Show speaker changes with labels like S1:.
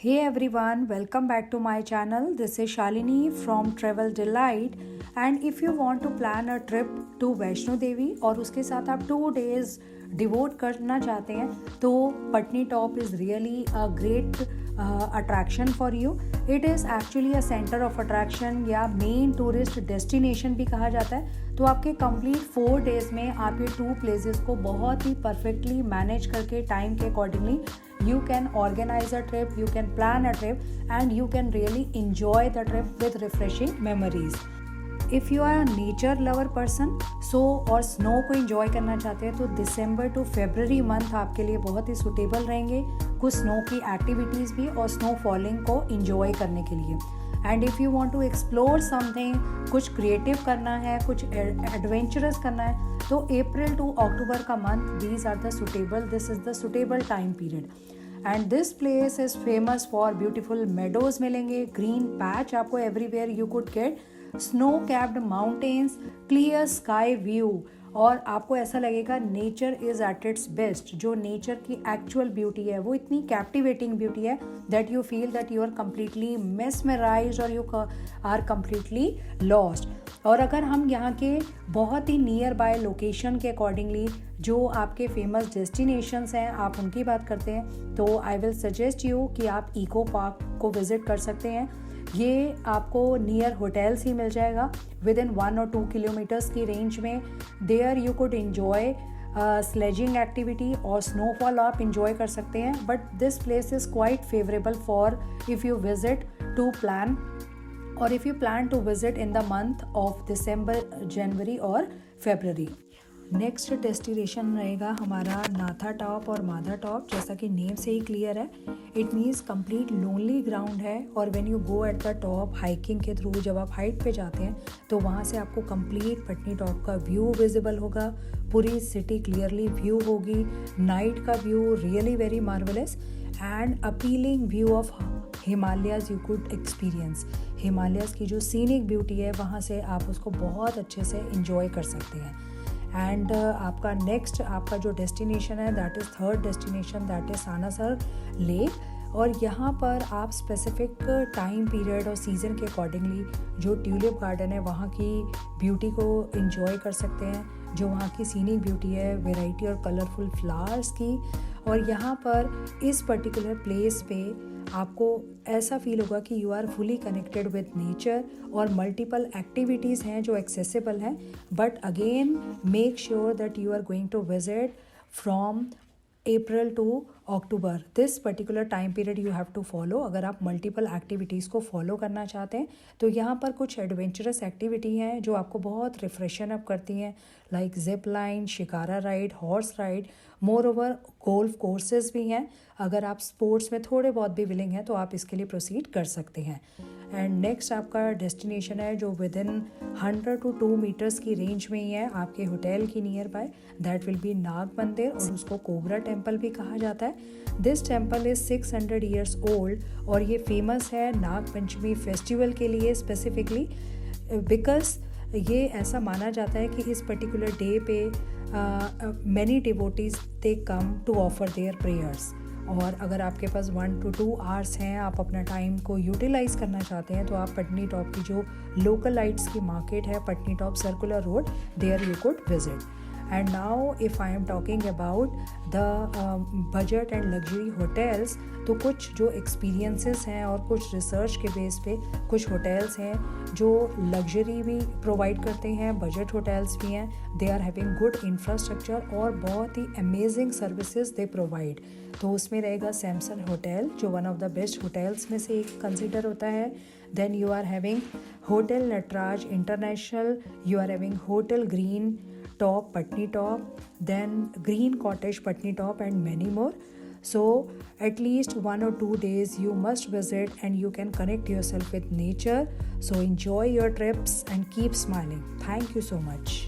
S1: Hey everyone, welcome back to my channel. This is Shalini from Travel Delight. And if you want to plan a trip to Vaishno Devi और उसके साथ आप 2 days devote करना चाहते हैं तो Patni top is really a great attraction for you. It is actually a centre of attraction या main tourist destination भी कहा जाता है. तो आपके कंप्लीट 4 days में आप ये 2 places को बहुत ही परफेक्टली मैनेज करके टाइम के accordingly you can organize a trip, you can plan a trip and you can really enjoy the trip with refreshing memories. If you are a nature lover person और snow को enjoy करना चाहते हैं तो December two फरवरी month आपके लिए बहुत ही suitable रहेंगे कुछ स्नो की एक्टिविटीज़ भी और स्नो फॉलिंग को enjoy करने के लिए. And if you want to explore something, कुछ क्रिएटिव करना है, कुछ एडवेंचरस करना है तो अप्रैल टू अक्टूबर का month this is the suitable time period. And this place is famous for beautiful meadows मिलेंगे, ग्रीन पैच आपको everywhere you could get, snow capped mountains, clear sky view और आपको ऐसा लगेगा nature is at its best. जो nature की actual beauty है वो इतनी कैप्टिवेटिंग ब्यूटी है that you feel that you are completely mesmerised और यू आर कम्प्लीटली लॉस्ट. और अगर हम यहाँ के बहुत ही नियर बाय लोकेशन के अकॉर्डिंगली जो आपके फेमस डेस्टिनेशंस हैं आप उनकी बात करते हैं तो आई विल सजेस्ट यू कि आप इको पार्क को विज़िट कर सकते हैं. ये आपको नियर होटल्स ही मिल जाएगा विद इन 1 और 2 किलोमीटर्स की रेंज में. There you could enjoy sledging activity और स्नोफॉल आप इंजॉय कर सकते हैं. But this place is quite favourable for if you visit to plan or if you plan to visit in the month of December, जनवरी और फरवरी. Next destination रहेगा हमारा नाथा टॉप और माधा टॉप. जैसा कि नेम से ही क्लियर है, it means complete lonely ground है और when you go at the top hiking के थ्रू जब आप हाइट पे जाते हैं तो वहाँ से आपको कंप्लीट पटनी टॉप का व्यू विजिबल होगा, पूरी सिटी क्लियरली व्यू होगी, नाइट का view really very marvellous and appealing view of Himalayas you could experience. Himalayas की जो सीनिक ब्यूटी है वहाँ से आप उसको बहुत अच्छे से इंजॉय कर सकते हैं. एंड आपका नेक्स्ट आपका जो डेस्टिनेशन है that is third destination that is Sanasar lake. और यहाँ पर आप स्पेसिफिक टाइम पीरियड और सीज़न के अकॉर्डिंगली जो ट्यूलिप गार्डन है वहाँ की ब्यूटी को एंजॉय कर सकते हैं, जो वहाँ की सीनिक ब्यूटी है, वैरायटी और कलरफुल फ्लावर्स की. और यहाँ पर इस पर्टिकुलर प्लेस पे आपको ऐसा फील होगा कि you are fully connected with nature और मल्टीपल एक्टिविटीज़ हैं जो एक्सेसिबल हैं. But again make sure that you are going to visit from April to October. This particular time period you have to follow. अगर आप multiple activities को follow करना चाहते हैं तो यहाँ पर कुछ एडवेंचरस एक्टिविटी हैं जो आपको बहुत रिफ्रेशन अप करती हैं, like zip line, shikara ride, horse ride. More over golf courses भी हैं. अगर आप स्पोर्ट्स में थोड़े बहुत भी विलिंग हैं तो आप इसके लिए प्रोसीड कर सकते हैं. एंड नेक्स्ट आपका डेस्टिनेशन है जो विद इन 100 to 2 मीटर्स की रेंज में ही है आपके होटल की nearby, that will be Nag Mandir और उसको कोबरा टेम्पल भी कहा जाता है. This temple is 600 years old और ये फेमस है नाग पंचमी फेस्टिवल के लिए स्पेसिफिकली बिकॉज ये ऐसा माना जाता है कि इस पर्टिकुलर डे पे many devotees they come to offer their prayers. और अगर आपके पास 1 to 2 hours हैं, आप अपना टाइम को यूटिलाइज़ करना चाहते हैं तो आप पटनी टॉप की जो लोकल लाइट्स की मार्केट है Patni Top circular road, there you could visit. And now if I am talking about the budget and luxury hotels तो कुछ जो एक्सपीरियंसेस हैं और कुछ रिसर्च के बेस पे कुछ होटल्स हैं जो लग्जरी भी प्रोवाइड करते हैं, बजट होटल्स भी हैं. They are having good infrastructure और बहुत ही अमेजिंग सर्विसेज दे प्रोवाइड. तो उसमें रहेगा सैमसन होटल जो one of the best hotels में से एक कंसिडर होता है. Then you are having hotel Nataraj international, you are having hotel green top Patni Top, then Green Cottage Patni Top and many more. So at least 1 or 2 days you must visit and you can connect yourself with nature. So enjoy your trips and keep smiling. Thank you so much.